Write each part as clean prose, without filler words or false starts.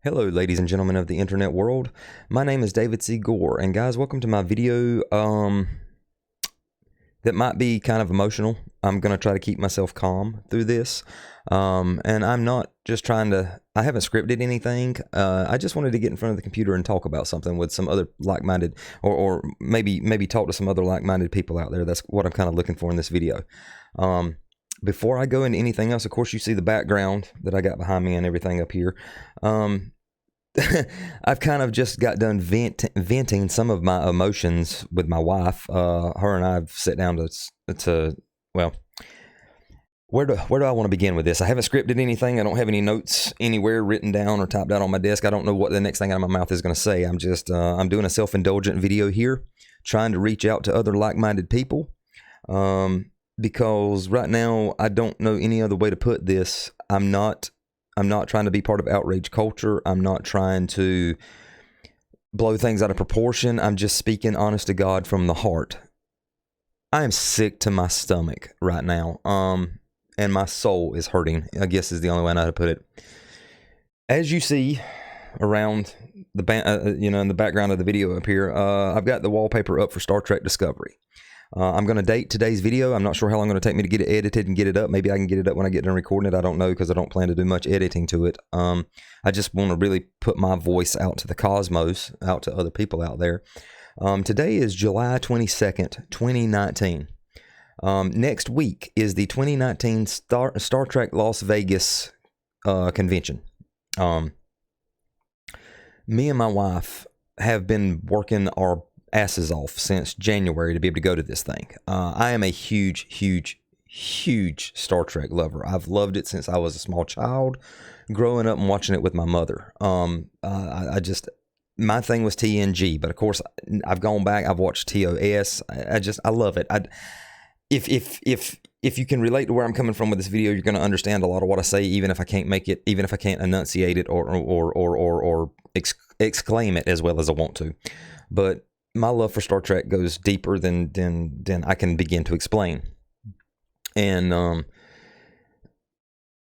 Hello, ladies and gentlemen of the internet world. My name is David Ceegore, and guys, welcome to my video that might be kind of emotional. I'm going to try to keep myself calm through this, and I'm not just trying to, I haven't scripted anything. I just wanted to get in front of the computer and talk about something with some other like-minded, or maybe talk to some other like-minded people out there. That's what I'm kind of looking for in this video. Before I go into anything else, of course, you see the background that I got behind me and everything up here. I've kind of just got done venting some of my emotions with my wife. Her and I have sat down to well, where do I want to begin with this? I haven't scripted anything. I don't have any notes anywhere written down or typed out on my desk. I don't know what the next thing out of my mouth is going to say. I'm just I'm doing a self-indulgent video here, trying to reach out to other like-minded people. Because right now I don't know any other way to put this. I'm not trying to be part of outrage culture. I'm not trying to blow things out of proportion. I'm just speaking honest to God from the heart. I am sick to my stomach right now. And my soul is hurting, I guess is the only way I know how to put it. As you see around the in the background of the video up here, I've got the wallpaper up for Star Trek Discovery. I'm going to date today's video. I'm not sure how long it's going to take me to get it edited and get it up. Maybe I can get it up when I get done recording it. I don't know, because I don't plan to do much editing to it. I just want to really put my voice out to the cosmos, out to other people out there. Today is July 22nd, 2019. Next week is the 2019 Star Trek Las Vegas convention. Me and my wife have been working our asses off since January to be able to go to this thing. I am a huge Star Trek lover. I've loved it since I was a small child, growing up and watching it with my mother. My thing was TNG, but of course I've gone back. I've watched TOS. I love it. If you can relate to where I'm coming from with this video, you're going to understand a lot of what I say, even if I can't make it, even if I can't enunciate it or exclaim it as well as I want to. But my love for Star Trek goes deeper than I can begin to explain. And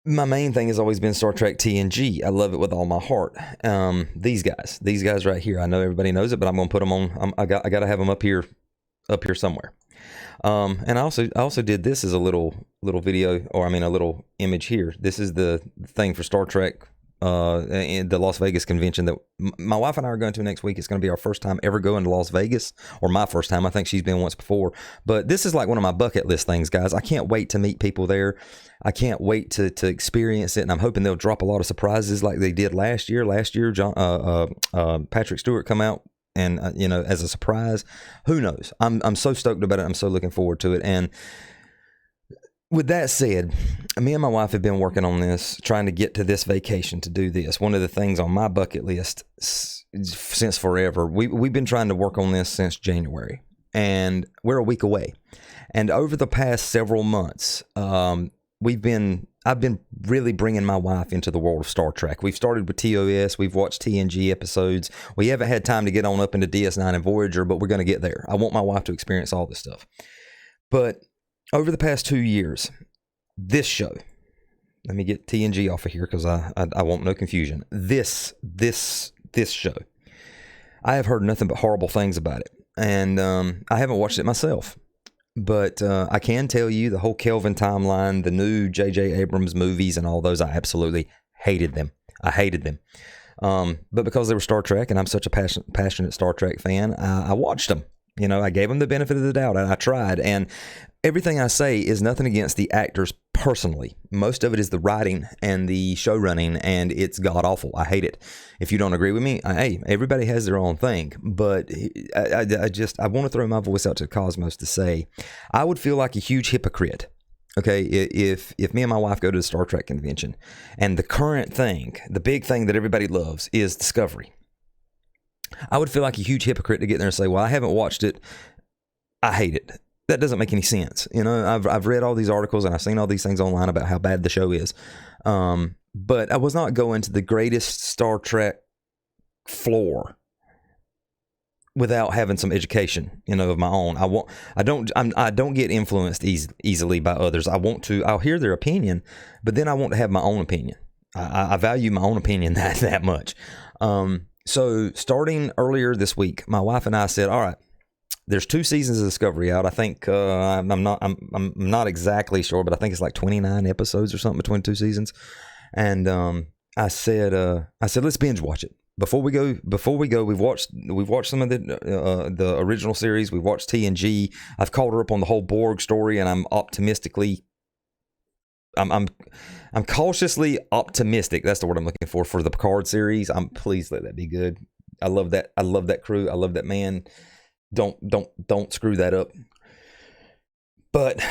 my main thing has always been Star Trek TNG. I love it with all my heart. These guys right here, I know everybody knows it, but I'm going to put them on. I got to have them up here somewhere. And I also did this as a little video, or I mean a little image here. This is the thing for Star Trek. In the Las Vegas convention that my wife and I are going to next week. It's going to be our first time ever going to Las Vegas, or my first time. I think she's been once before, but this is like one of my bucket list things, guys. I can't wait to meet people there. I can't wait to experience it, and I'm hoping they'll drop a lot of surprises like they did last year. Patrick Stewart come out and as a surprise. Who knows? I'm so stoked about it. I'm so looking forward to it. And with that said, me and my wife have been working on this, trying to get to this vacation to do this. One of the things on my bucket list since forever. We've been trying to work on this since January, and we're a week away. And over the past several months, I've been really bringing my wife into the world of Star Trek. We've started with TOS. We've watched TNG episodes. We haven't had time to get on up into DS9 and Voyager, but we're going to get there. I want my wife to experience all this stuff. But over the past 2 years, this show, let me get TNG off of here because I want no confusion. This show, I have heard nothing but horrible things about it, and I haven't watched it myself. But I can tell you the whole Kelvin timeline, the new J.J. Abrams movies and all those, I absolutely hated them. I hated them. But because they were Star Trek, and I'm such a passionate Star Trek fan, I watched them. I gave them the benefit of the doubt, and I tried. And everything I say is nothing against the actors personally. Most of it is the writing and the show running, and it's god awful. I hate it. If you don't agree with me, hey, everybody has their own thing. But I want to throw my voice out to the cosmos to say, I would feel like a huge hypocrite, okay, if me and my wife go to the Star Trek convention, and the current thing, the big thing that everybody loves, is Discovery. I would feel like a huge hypocrite to get there and say, well, I haven't watched it. I hate it. That doesn't make any sense. I've read all these articles and I've seen all these things online about how bad the show is. But I was not going to the greatest Star Trek floor without having some education, of my own. I don't get influenced easily by others. I'll hear their opinion, but then I want to have my own opinion. I value my own opinion that much. So starting earlier this week, my wife and I said, all right, there's 2 seasons of Discovery out. I think I'm not exactly sure, but I think it's like 29 episodes or something between 2 seasons. And I said let's binge watch it. Before we go, we've watched some of the original series. We've watched TNG. I've caught her up on the whole Borg story, and I'm cautiously optimistic. That's the word I'm looking for the Picard series. Please let that be good. I love that. I love that crew. I love that man. Don't screw that up. But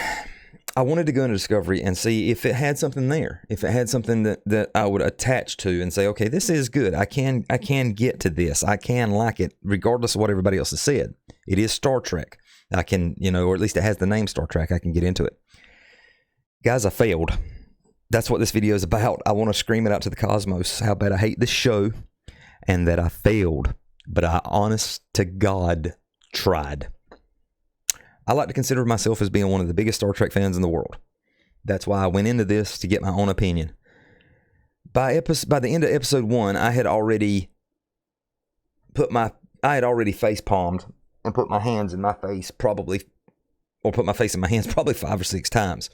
I wanted to go into Discovery and see if it had something there, if it had something that I would attach to and say, okay, this is good. I can get to this. I can like it, regardless of what everybody else has said. It is Star Trek. I can, or at least it has the name Star Trek. I can get into it. Guys, I failed. That's what this video is about. I want to scream it out to the cosmos how bad I hate this show and that I failed. But I, honest to God, tried. I like to consider myself as being one of the biggest Star Trek fans in the world. That's why I went into this, to get my own opinion. By the end of episode 1, I had already face palmed and put my hands in my face put my face in my hands probably 5 or 6 times.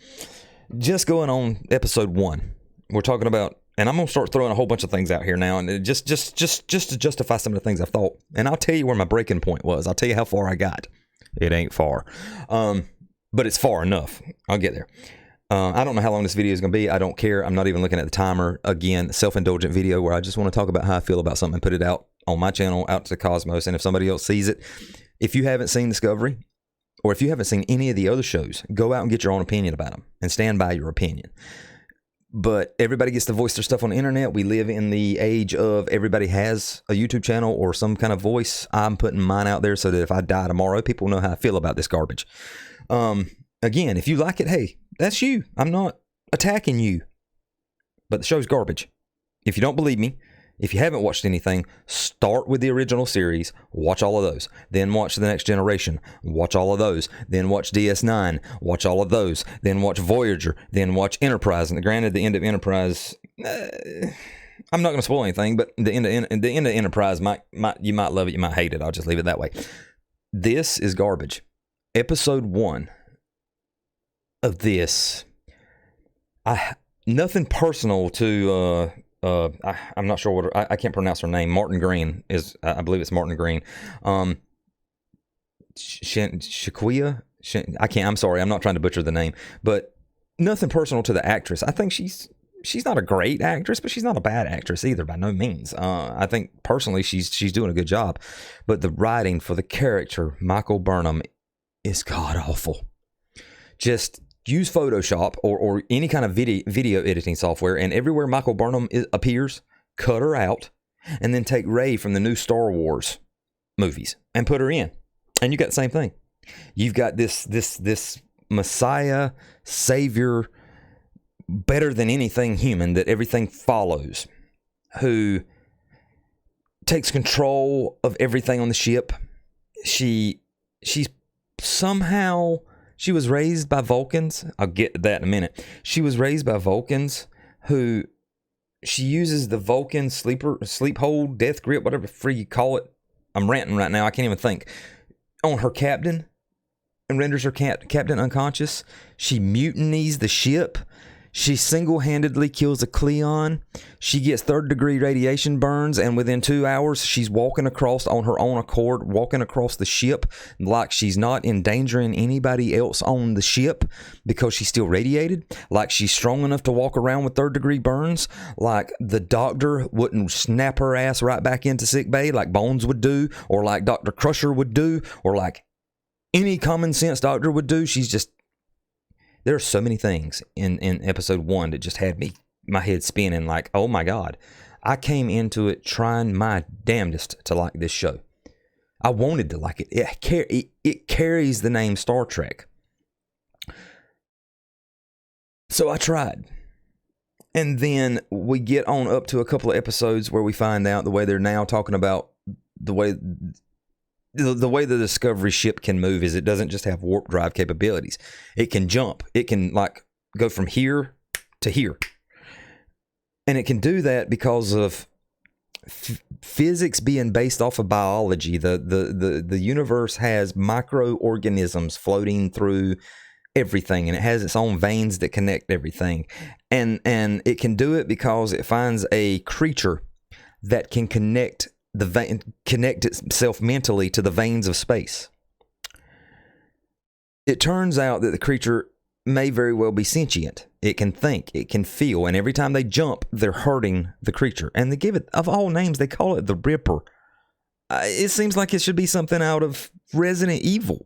Just going on episode 1, we're talking about, and I'm going to start throwing a whole bunch of things out here now, and just to justify some of the things I thought. And I'll tell you where my breaking point was. I'll tell you how far I got. It ain't far, but it's far enough. I'll get there. I don't know how long this video is going to be. I don't care. I'm not even looking at the timer. Again, self-indulgent video where I just want to talk about how I feel about something and put it out on my channel, out to the cosmos. And if somebody else sees it, if you haven't seen Discovery, or if you haven't seen any of the other shows, go out and get your own opinion about them and stand by your opinion. But everybody gets to voice their stuff on the internet. We live in the age of everybody has a YouTube channel or some kind of voice. I'm putting mine out there so that if I die tomorrow, people know how I feel about this garbage. Again, if you like it, hey, that's you. I'm not attacking you. But the show's garbage. If you don't believe me, if you haven't watched anything, start with the original series, watch all of those. Then watch The Next Generation, watch all of those. Then watch DS9, watch all of those. Then watch Voyager, then watch Enterprise. And granted, the end of Enterprise, I'm not going to spoil anything, but the end of Enterprise, you might love it, you might hate it. I'll just leave it that way. This is garbage. Episode 1 of this, nothing personal to... I'm not sure what I can't pronounce her name. Martin Green is, I believe it's Martin Green. Shaquia. I'm sorry. I'm not trying to butcher the name, but nothing personal to the actress. I think she's not a great actress, but she's not a bad actress either, by no means. I think personally she's doing a good job, but the writing for the character Michael Burnham is god awful. Just use Photoshop or any kind of video editing software, and everywhere Michael Burnham appears, cut her out, and then take Rey from the new Star Wars movies and put her in, and you got the same thing. You've got this Messiah, Savior, better than anything human that everything follows, who takes control of everything on the ship. She's somehow... She was raised by Vulcans. I'll get to that in a minute. She was raised by Vulcans who she uses the Vulcan sleep hold, death grip, whatever free you call it. I'm ranting right now. I can't even think. On her captain and renders her captain unconscious. She mutinies the ship. She single-handedly kills a Klingon. She gets third-degree radiation burns, and within 2 hours, she's walking across on her own accord, walking across the ship like she's not endangering anybody else on the ship because she's still radiated, like she's strong enough to walk around with third-degree burns, like the doctor wouldn't snap her ass right back into sickbay like Bones would do, or like Dr. Crusher would do, or like any common-sense doctor would do. She's just... There are so many things in episode 1 that just had my head spinning like, oh my God. I came into it trying my damnedest to like this show. I wanted to like it. It carries the name Star Trek. So I tried. And then we get on up to a couple of episodes where we find out the way they're now talking about the way the Discovery ship can move is it doesn't just have warp drive capabilities. It can jump. It can like go from here to here. And it can do that because of physics being based off of biology. The universe has microorganisms floating through everything, and it has its own veins that connect everything. And it can do it because it finds a creature that can connect itself mentally to the veins of space. It turns out that the creature may very well be sentient. It can think, it can feel, and every time they jump, they're hurting the creature. And they give it, of all names, they call it the Ripper. It seems like it should be something out of Resident Evil.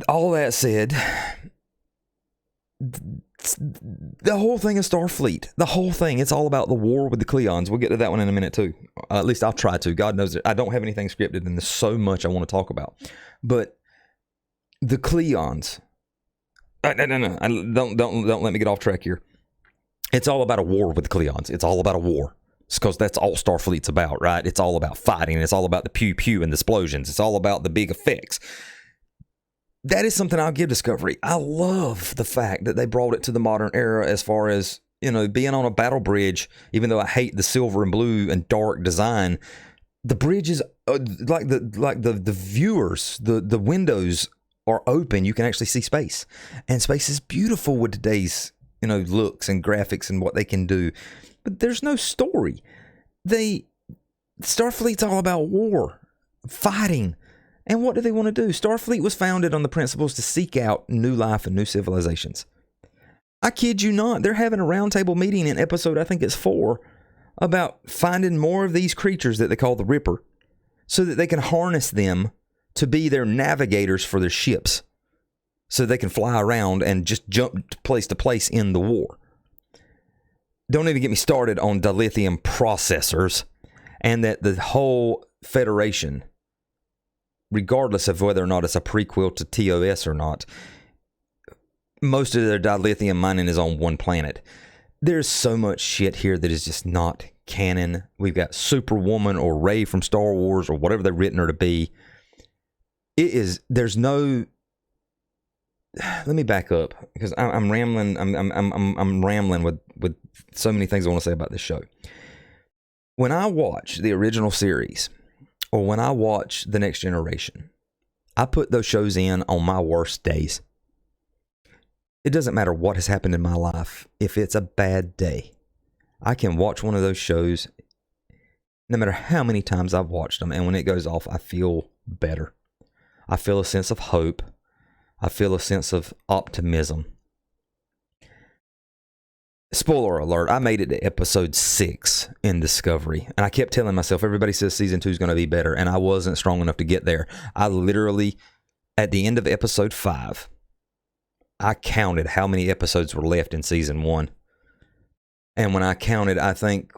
All that said, the whole thing is Starfleet. The whole thing, it's all about the war with the Klingons. We'll get to that one in a minute too. At least I'll try to. God knows I don't have anything scripted, and there's so much I want to talk about. But the Klingons. No. Don't let me get off track here. It's all about a war with the Klingons. It's all about a war. It's because that's all Starfleet's about, right? It's all about fighting. It's all about the pew pew and the explosions. It's all about the big effects. That is something I'll give Discovery. I love the fact that they brought it to the modern era as far as, being on a battle bridge, even though I hate the silver and blue and dark design. The bridge is like the viewers, the windows are open. You can actually see space. And space is beautiful with today's, looks and graphics and what they can do. But there's no story. Starfleet's all about war, fighting. And what do they want to do? Starfleet was founded on the principles to seek out new life and new civilizations. I kid you not, they're having a roundtable meeting in episode, I think it's 4, about finding more of these creatures that they call the Ripper so that they can harness them to be their navigators for their ships so they can fly around and just jump place to place in the war. Don't even get me started on dilithium processors and that the whole Federation, regardless of whether or not it's a prequel to TOS or not, most of their dilithium mining is on one planet. There's so much shit here that is just not canon. We've got Superwoman or Rey from Star Wars or whatever they've written her to be. There's no. Let me back up because I'm rambling. I'm rambling with so many things I want to say about this show. When I watch the original series, or when I watch The Next Generation, I put those shows in on my worst days. It doesn't matter what has happened in my life. If it's a bad day, I can watch one of those shows no matter how many times I've watched them. And when it goes off, I feel better. I feel a sense of hope. I feel a sense of optimism. Spoiler alert, I made it to episode 6 in Discovery. And I kept telling myself, everybody says season 2 is going to be better. And I wasn't strong enough to get there. I literally, at the end of episode 5, I counted how many episodes were left in season 1. And when I counted, I think,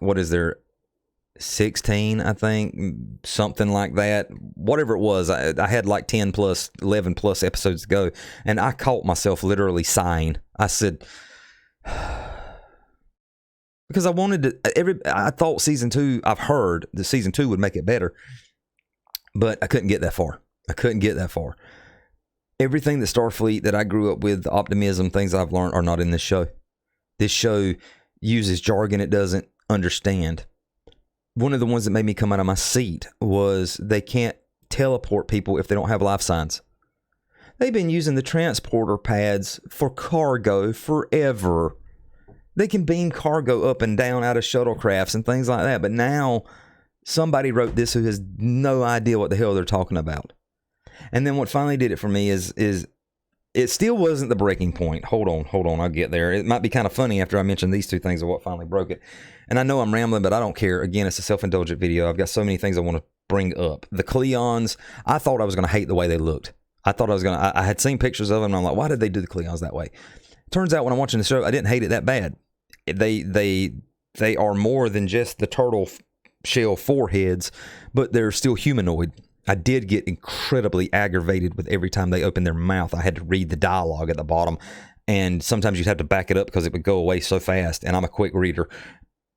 16, I think, something like that. Whatever it was, I had like 10 plus, 11 plus episodes to go. And I caught myself literally sighing. I said, because I wanted to, I thought season 2, I've heard that season 2 would make it better. But I couldn't get that far. Everything that Starfleet that I grew up with, the optimism, things I've learned are not in this show. This show uses jargon it doesn't understand. One of the ones that made me come out of my seat was they can't teleport people if they don't have life signs. They've been using the transporter pads for cargo forever. They can beam cargo up and down out of shuttlecrafts and things like that. But now somebody wrote this who has no idea what the hell they're talking about. And then what finally did it for me is it still wasn't the breaking point. Hold on, I'll get there. It might be kind of funny after I mention these 2 things of what finally broke it. And I know I'm rambling, but I don't care. Again, it's a self-indulgent video. I've got so many things I want to bring up. The Klingons, I thought I was going to hate the way they looked. I had seen pictures of them, and I'm like, why did they do the Klingons that way? Turns out when I'm watching the show, I didn't hate it that bad. They are more than just the turtle shell foreheads, but they're still humanoid. I did get incredibly aggravated with every time they opened their mouth. I had to read the dialogue at the bottom, and sometimes you'd have to back it up because it would go away so fast, and I'm a quick reader.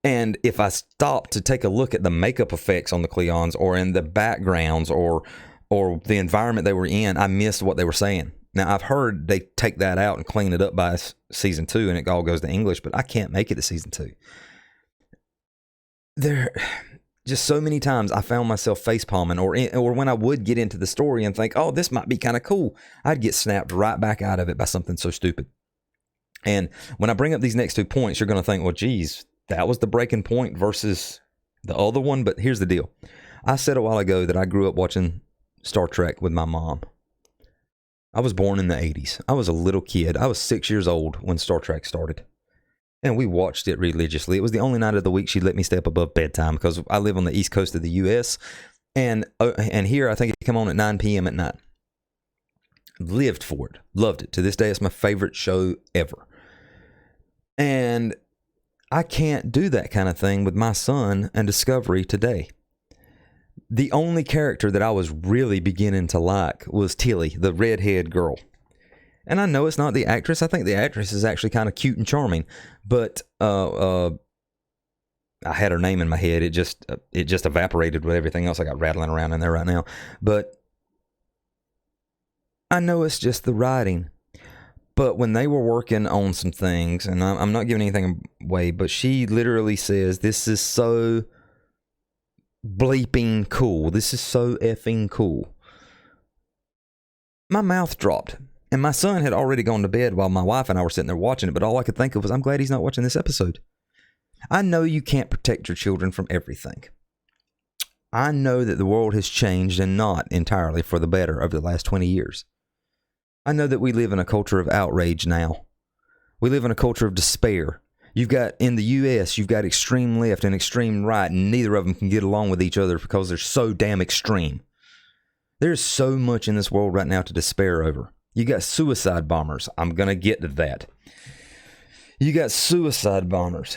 And if I stopped to take a look at the makeup effects on the Klingons or in the backgrounds or the environment they were in, I missed what they were saying. Now, I've heard they take that out and clean it up by season 2 and it all goes to English, but I can't make it to season 2. There, just so many times I found myself face palming, or when I would get into the story and think, oh, this might be kind of cool, I'd get snapped right back out of it by something so stupid. And when I bring up these next 2 points, you're going to think, well, geez, that was the breaking point versus the other one. But here's the deal. I said a while ago that I grew up watching Star Trek with my mom. I was born in the 80s. I was a little kid. I was 6 years old when Star Trek started. And we watched it religiously. It was the only night of the week she let me stay up above bedtime because I live on the east coast of the U.S. And here I think it came on at 9 p.m. at night. Lived for it. Loved it. To this day, it's my favorite show ever. And I can't do that kind of thing with my son and Discovery today. The only character that I was really beginning to like was Tilly, the redhead girl. And I know it's not the actress. I think the actress is actually kind of cute and charming. But I had her name in my head. It just evaporated with everything else I got rattling around in there right now. But I know it's just the writing. But when they were working on some things, and I'm not giving anything away, but she literally says, this is so bleeping cool. This is so effing cool. My mouth dropped. And my son had already gone to bed while my wife and I were sitting there watching it, but all I could think of was, I'm glad he's not watching this episode. I know you can't protect your children from everything. I know that the world has changed, and not entirely for the better, over the last 20 years. I know that we live in a culture of outrage now. We live in a culture of despair. You've got, in the U.S., you've got extreme left and extreme right, and neither of them can get along with each other because they're so damn extreme. There's so much in this world right now to despair over. You got suicide bombers. I'm going to get to that. You got suicide bombers.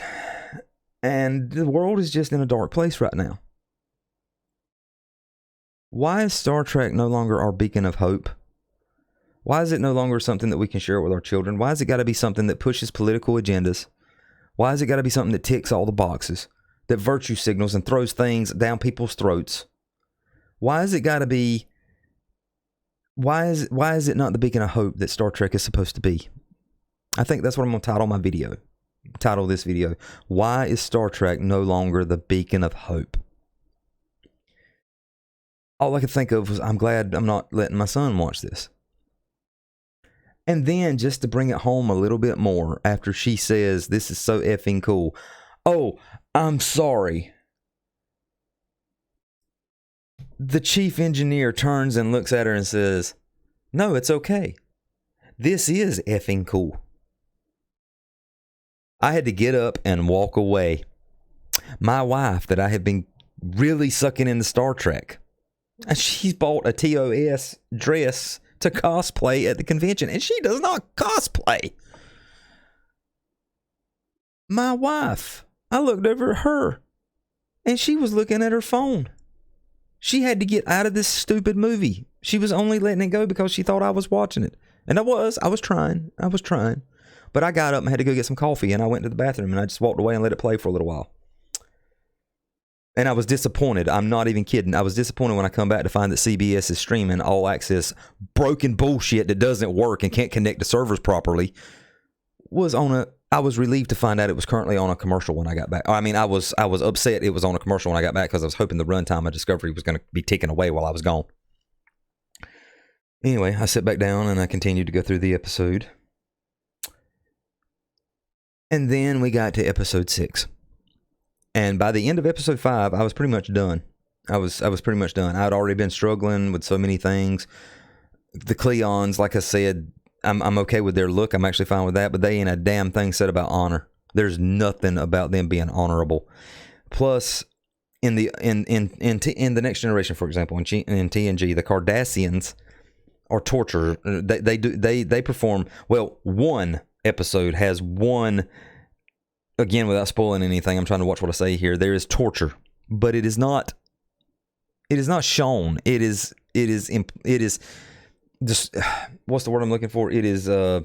And the world is just in a dark place right now. Why is Star Trek no longer our beacon of hope? Why is it no longer something that we can share with our children? Why has it got to be something that pushes political agendas? Why has it got to be something that ticks all the boxes, that virtue signals and throws things down people's throats? Why has it got to be... Why is it not the beacon of hope that Star Trek is supposed to be? I think that's what I'm going to title my video. Title this video, Why is Star Trek no longer the beacon of hope? All I could think of was, I'm glad I'm not letting my son watch this. And then, just to bring it home a little bit more, after she says, this is so effing cool. Oh, I'm sorry. The chief engineer turns and looks at her and says, no, it's okay. This is effing cool. I had to get up and walk away. My wife, that I have been really sucking into Star Trek, and she's bought a TOS dress to cosplay at the convention, and she does not cosplay. My wife, I looked over at her, and she was looking at her phone. She had to get out of this stupid movie. She was only letting it go because she thought I was watching it. And I was trying. But I got up and had to go get some coffee, and I went to the bathroom, and I just walked away and let it play for a little while. And I was disappointed. I'm not even kidding. I was disappointed when I come back to find that CBS is streaming all access broken bullshit that doesn't work and can't connect to servers properly. I was relieved to find out it was currently on a commercial when I got back. I mean, I was upset it was on a commercial when I got back because I was hoping the runtime of Discovery was going to be taken away while I was gone. Anyway, I sat back down and I continued to go through the episode. And then we got to episode 6. And by the end of episode 5, I was pretty much done. I was pretty much done. I'd already been struggling with so many things. The Klingons, like I said, I'm okay with their look. I'm actually fine with that, but they ain't a damn thing said about honor. There's nothing about them being honorable. Plus, in the Next Generation, for example, in TNG, the Cardassians are torture. They perform well. One episode has one. Again, without spoiling anything, I'm trying to watch what I say here. There is torture, but it is not. It is not shown. It is just, what's the word I'm looking for? It is, I'm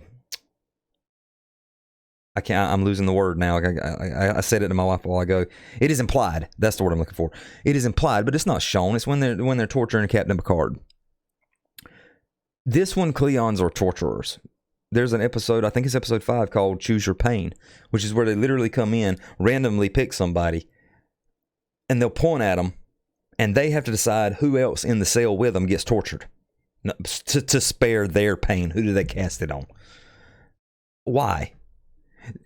losing the word now. I said it to my wife a while ago. It is implied. That's the word I'm looking for. It is implied, but it's not shown. It's when they're torturing Captain Picard. This one, Cleons are torturers. There's an episode, I think it's episode 5, called Choose Your Pain, which is where they literally come in, randomly pick somebody, and they'll point at them, and they have to decide who else in the cell with them gets tortured to spare their pain. Who do they cast it on? Why?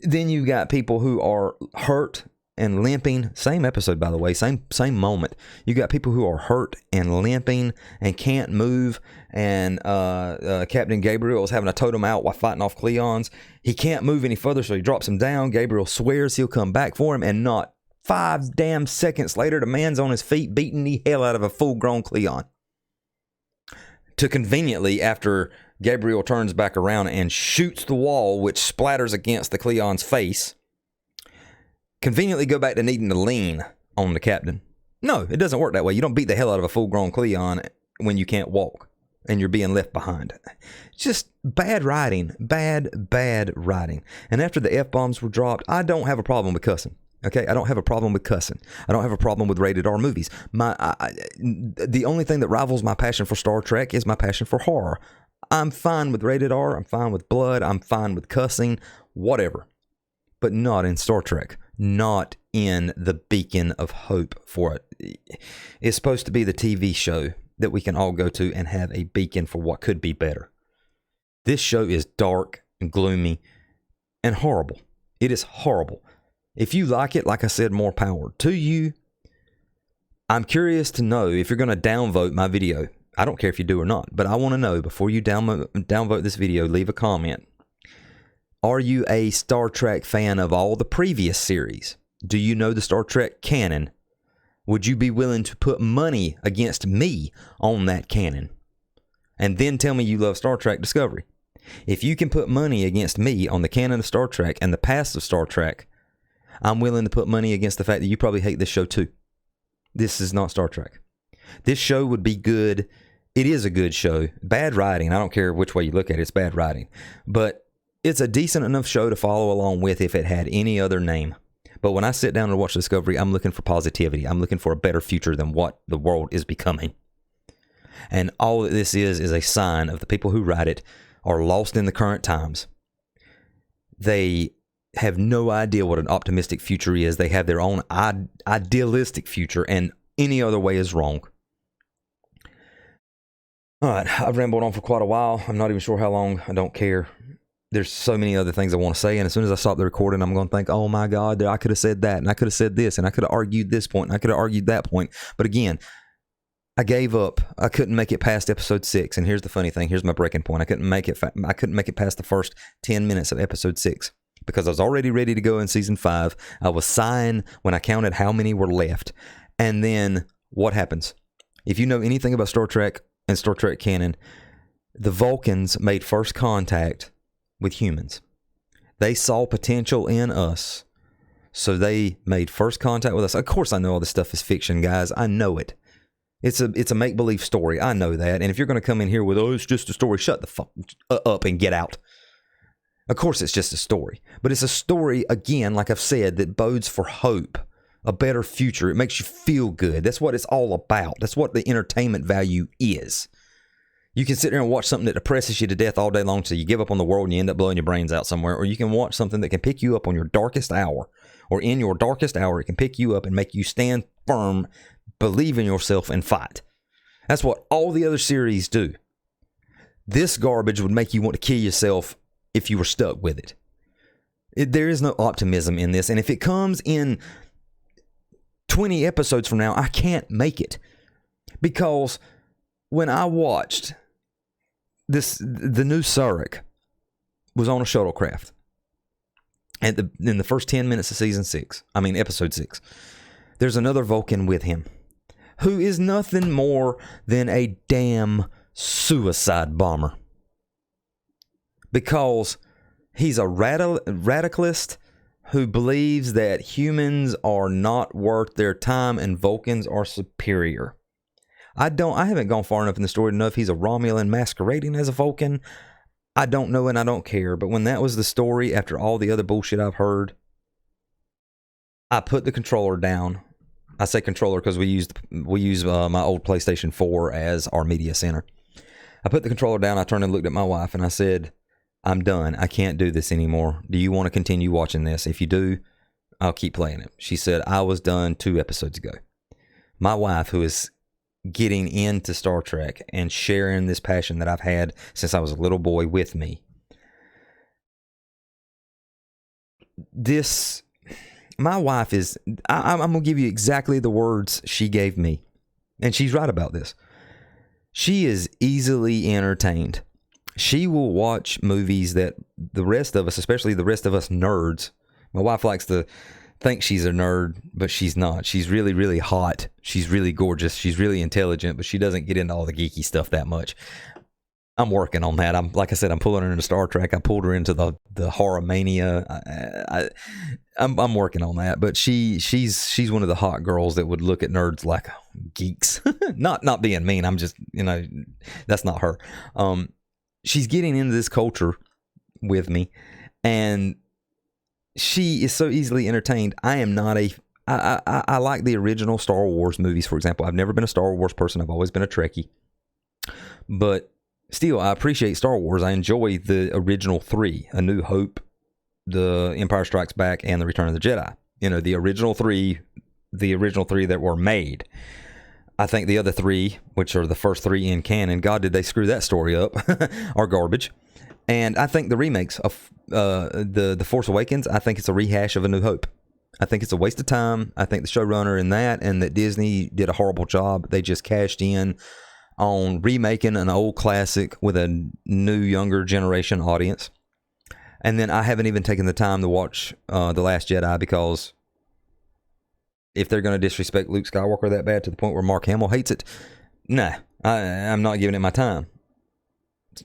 Then you got people who are hurt and limping. Same episode, by the way, same moment. You got people who are hurt and limping and can't move, and Captain Gabriel is having to tote him out while fighting off Cleons. He can't move any further, so he drops him down. Gabriel swears he'll come back for him, and not 5 damn seconds later, the man's on his feet beating the hell out of a full-grown Cleon. To conveniently, after Gabriel turns back around and shoots the wall, which splatters against the Cleon's face, conveniently go back to needing to lean on the captain. No, it doesn't work that way. You don't beat the hell out of a full-grown Cleon when you can't walk and you're being left behind. Just bad writing. Bad writing. And after the F-bombs were dropped, I don't have a problem with cussing. Okay, I don't have a problem with cussing. I don't have a problem with rated R movies. The only thing that rivals my passion for Star Trek is my passion for horror. I'm fine with rated R. I'm fine with blood. I'm fine with cussing. Whatever. But not in Star Trek. Not in the beacon of hope for it. It's supposed to be the TV show that we can all go to and have a beacon for what could be better. This show is dark and gloomy and horrible. It is horrible. If you like it, like I said, more power to you. I'm curious to know if you're going to downvote my video. I don't care if you do or not, but I want to know before you downvote this video, leave a comment. Are you a Star Trek fan of all the previous series? Do you know the Star Trek canon? Would you be willing to put money against me on that canon? And then tell me you love Star Trek Discovery. If you can put money against me on the canon of Star Trek and the past of Star Trek, I'm willing to put money against the fact that you probably hate this show too. This is not Star Trek. This show would be good. It is a good show. Bad writing. I don't care which way you look at it. It's bad writing. But it's a decent enough show to follow along with if it had any other name. But when I sit down and watch Discovery, I'm looking for positivity. I'm looking for a better future than what the world is becoming. And all that this is a sign of the people who write it are lost in the current times. They have no idea what an optimistic future is. They have their own idealistic future, and any other way is wrong. All right, I've rambled on for quite a while. I'm not even sure how long. I don't care. There's so many other things I want to say, and as soon as I stop the recording, I'm going to think, oh my God, I could have said that, and I could have said this, and I could have argued this point, and I could have argued that point. But again, I gave up. I couldn't make it past episode 6, and here's the funny thing. Here's my breaking point. I couldn't make it past the first 10 minutes of episode 6. Because I was already ready to go in season 5. I was sighing when I counted how many were left. And then what happens? If you know anything about Star Trek and Star Trek canon, the Vulcans made first contact with humans. They saw potential in us. So they made first contact with us. Of course I know all this stuff is fiction, guys. I know it. It's a make-believe story. I know that. And if you're going to come in here with, oh, it's just a story, shut the fuck up and get out. Of course, it's just a story, but it's a story, again, like I've said, that bodes for hope, a better future. It makes you feel good. That's what it's all about. That's what the entertainment value is. You can sit there and watch something that depresses you to death all day long till you give up on the world and you end up blowing your brains out somewhere, or you can watch something that can pick you up on your darkest hour, or in your darkest hour, it can pick you up and make you stand firm, believe in yourself, and fight. That's what all the other series do. This garbage would make you want to kill yourself if you were stuck with it. There is no optimism in this. And if it comes in 20 episodes from now, I can't make it. Because when I watched this, the new Sarek was on a shuttlecraft. In the first 10 minutes of episode 6. There's another Vulcan with him who is nothing more than a damn suicide bomber. Because he's a radicalist who believes that humans are not worth their time and Vulcans are superior. I haven't gone far enough in the story to know if he's a Romulan masquerading as a Vulcan. I don't know and I don't care. But when that was the story, after all the other bullshit I've heard, I put the controller down. I say controller because we use my old PlayStation 4 as our media center. I put the controller down. I turned and looked at my wife and I said, I'm done. I can't do this anymore. Do you want to continue watching this? If you do, I'll keep playing it. She said, I was done 2 episodes ago. My wife, who is getting into Star Trek and sharing this passion that I've had since I was a little boy with me. My wife is, I'm going to give you exactly the words she gave me. And she's right about this. She is easily entertained. She will watch movies that the rest of us, especially the rest of us nerds, my wife likes to think she's a nerd, but she's not. She's really, really hot. She's really gorgeous. She's really intelligent, but she doesn't get into all the geeky stuff that much. I'm working on that. Like I said, I'm pulling her into Star Trek. I pulled her into the horror mania. I'm working on that, but she's one of the hot girls that would look at nerds like geeks. not being mean. I'm just, that's not her. She's getting into this culture with me, and she is so easily entertained. I am not I like the original Star Wars movies, for example. I've never been a Star Wars person. I've always been a Trekkie, but still, I appreciate Star Wars. I enjoy the original 3, A New Hope, The Empire Strikes Back, and The Return of the Jedi. The original three that were made. I think the other 3, which are the first 3 in canon, God, did they screw that story up, are garbage. And I think the remakes of the Force Awakens, I think it's a rehash of A New Hope. I think it's a waste of time. I think the showrunner in that and that Disney did a horrible job. They just cashed in on remaking an old classic with a new, younger generation audience. And then I haven't even taken the time to watch The Last Jedi, because if they're going to disrespect Luke Skywalker that bad to the point where Mark Hamill hates it, nah, I'm not giving it my time.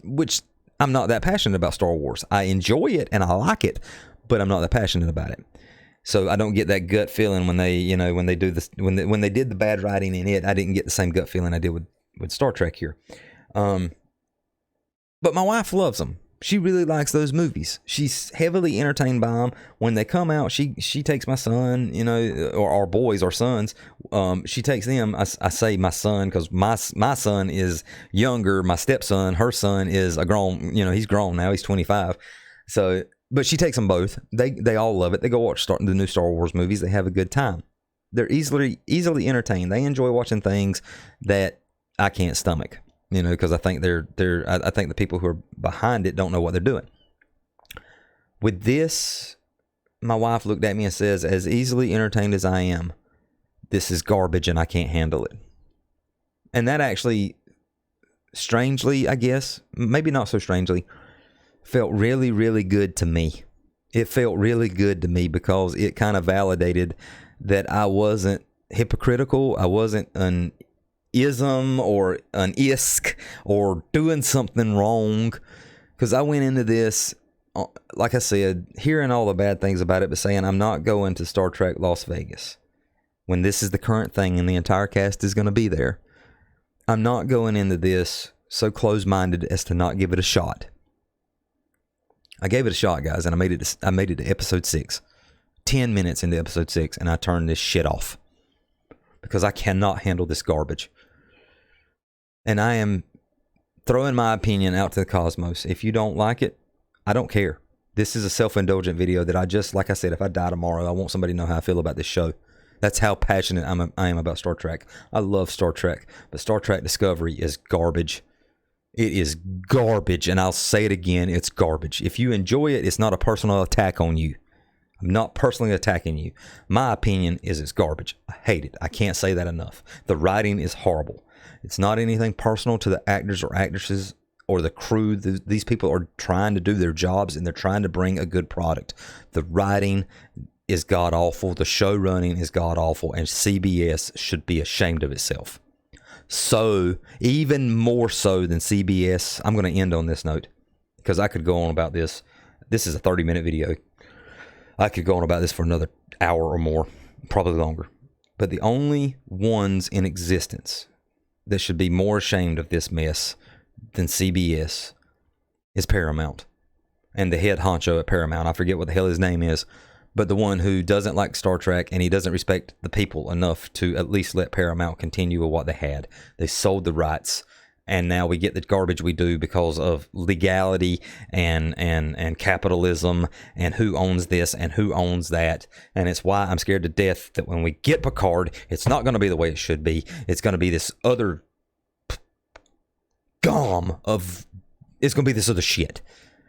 Which, I'm not that passionate about Star Wars. I enjoy it and I like it, but I'm not that passionate about it. So I don't get that gut feeling when they, when they do this, when they did the bad writing in it. I didn't get the same gut feeling I did with Star Trek here. But my wife loves them. She really likes those movies. She's heavily entertained by them. When they come out, she takes my son, or our boys, our sons. She takes them. I say my son because my son is younger. My stepson, her son, is a grown. He's grown now. He's 25. So, but she takes them both. They all love it. They go watch the new Star Wars movies. They have a good time. They're easily entertained. They enjoy watching things that I can't stomach. Because I think I think the people who are behind it don't know what they're doing. With this, my wife looked at me and says, as easily entertained as I am, this is garbage and I can't handle it. And that actually, strangely, I guess, maybe not so strangely, felt really, really good to me. It felt really good to me because it kind of validated that I wasn't hypocritical. I wasn't an ism or an isk or doing something wrong, because I went into this, like I said, hearing all the bad things about it, but saying I'm not going to Star Trek Las Vegas when this is the current thing and the entire cast is going to be there. I'm not going into this so close-minded as to not give it a shot. I gave it a shot, guys, and I made it to episode 6. 10 minutes into episode 6, and I turned this shit off because I cannot handle this garbage. And I am throwing my opinion out to the cosmos. If you don't like it, I don't care. This is a self-indulgent video that like I said, if I die tomorrow, I want somebody to know how I feel about this show. That's how passionate I am about Star Trek. I love Star Trek, but Star Trek Discovery is garbage. It is garbage, and I'll say it again, it's garbage. If you enjoy it, it's not a personal attack on you. I'm not personally attacking you. My opinion is it's garbage. I hate it. I can't say that enough. The writing is horrible. It's not anything personal to the actors or actresses or the crew. These people are trying to do their jobs, and they're trying to bring a good product. The writing is god-awful. The show running is god-awful, and CBS should be ashamed of itself. So, even more so than CBS, I'm going to end on this note because I could go on about this. This is a 30-minute video. I could go on about this for another hour or more, probably longer. But the only ones in existence that should be more ashamed of this mess than CBS is Paramount. And the head honcho at Paramount, I forget what the hell his name is, but the one who doesn't like Star Trek and he doesn't respect the people enough to at least let Paramount continue with what they had. They sold the rights. And now we get the garbage we do because of legality and capitalism and who owns this and who owns that. And it's why I'm scared to death that when we get Picard, it's not going to be the way it should be. It's going to be this other it's going to be this other shit.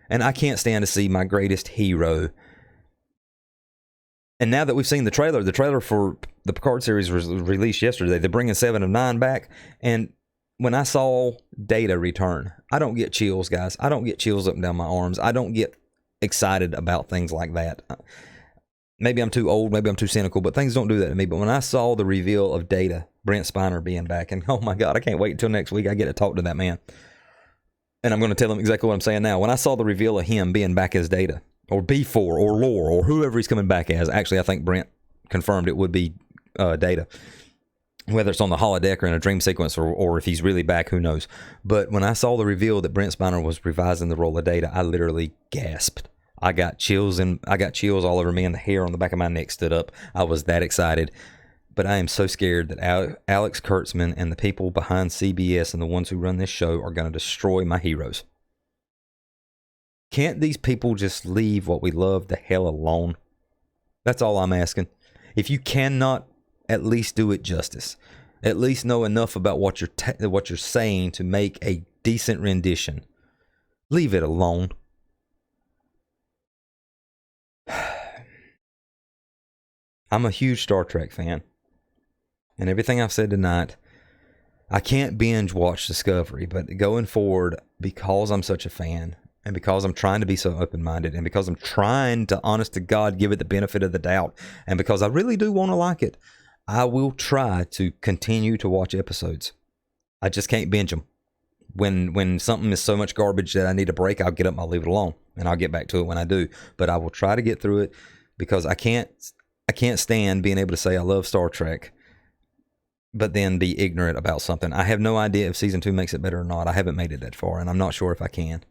And I can't stand to see my greatest hero. And now that we've seen the trailer for the Picard series was released yesterday. They're bringing 7 of 9 back. And when I saw Data return, I don't get chills, guys. I don't get chills up and down my arms. I don't get excited about things like that. Maybe I'm too old. Maybe I'm too cynical, but things don't do that to me. But when I saw the reveal of Data, Brent Spiner being back, and oh my God, I can't wait until next week I get to talk to that man. And I'm going to tell him exactly what I'm saying now. When I saw the reveal of him being back as Data, or B4, or Lore, or whoever he's coming back as, actually, I think Brent confirmed it would be Data. Whether it's on the holodeck or in a dream sequence, or if he's really back, who knows. But when I saw the reveal that Brent Spiner was revising the role of Data, I literally gasped. I got chills all over me, and the hair on the back of my neck stood up. I was that excited. But I am so scared that Alex Kurtzman and the people behind CBS and the ones who run this show are going to destroy my heroes. Can't these people just leave what we love the hell alone? That's all I'm asking. If you cannot at least do it justice, at least know enough about what you're saying to make a decent rendition, leave it alone. I'm a huge Star Trek fan. And everything I've said tonight, I can't binge watch Discovery, but going forward, because I'm such a fan, and because I'm trying to be so open-minded, and because I'm trying to, honest to God, give it the benefit of the doubt, and because I really do want to like it, I will try to continue to watch episodes. I just can't binge them. When something is so much garbage that I need a break, I'll get up and I'll leave it alone, and I'll get back to it when I do. But I will try to get through it, because I can't stand being able to say I love Star Trek, but then be ignorant about something. I have no idea if season 2 makes it better or not. I haven't made it that far, and I'm not sure if I can.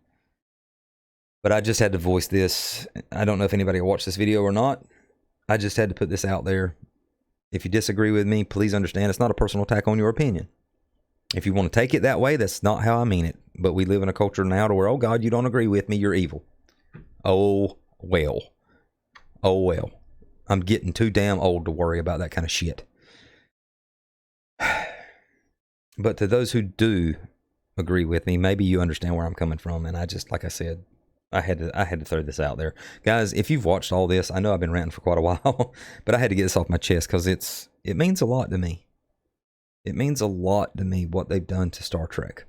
But I just had to voice this. I don't know if anybody will watch this video or not. I just had to put this out there. If you disagree with me, please understand it's not a personal attack on your opinion. If you want to take it that way, that's not how I mean it. But we live in a culture now to where, oh God, you don't agree with me, you're evil. Oh, well. Oh, well. I'm getting too damn old to worry about that kind of shit. But to those who do agree with me, maybe you understand where I'm coming from. And I just, like I said, I had to throw this out there. Guys, if you've watched all this, I know I've been ranting for quite a while, but I had to get this off my chest because it means a lot to me. It means a lot to me what they've done to Star Trek.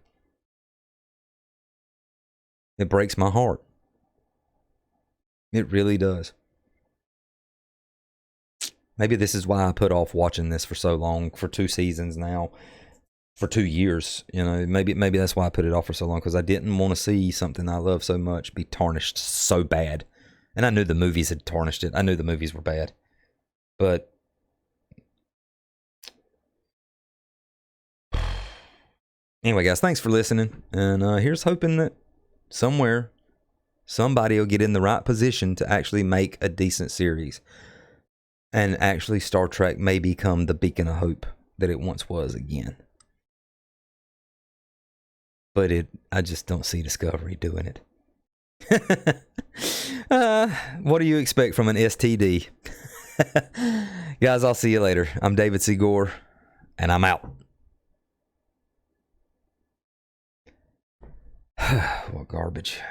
It breaks my heart. It really does. Maybe this is why I put off watching this for so long, for 2 seasons now, for 2 years. You know, maybe that's why I put it off for so long, because I didn't want to see something I love so much be tarnished so bad. And I knew the movies had tarnished it. I knew the movies were bad. But anyway, guys, thanks for listening. And here's hoping that somewhere somebody will get in the right position to actually make a decent series. And actually Star Trek may become the beacon of hope that it once was again. But I just don't see Discovery doing it. What do you expect from an STD? Guys, I'll see you later. I'm David Ceegore, and I'm out. What garbage.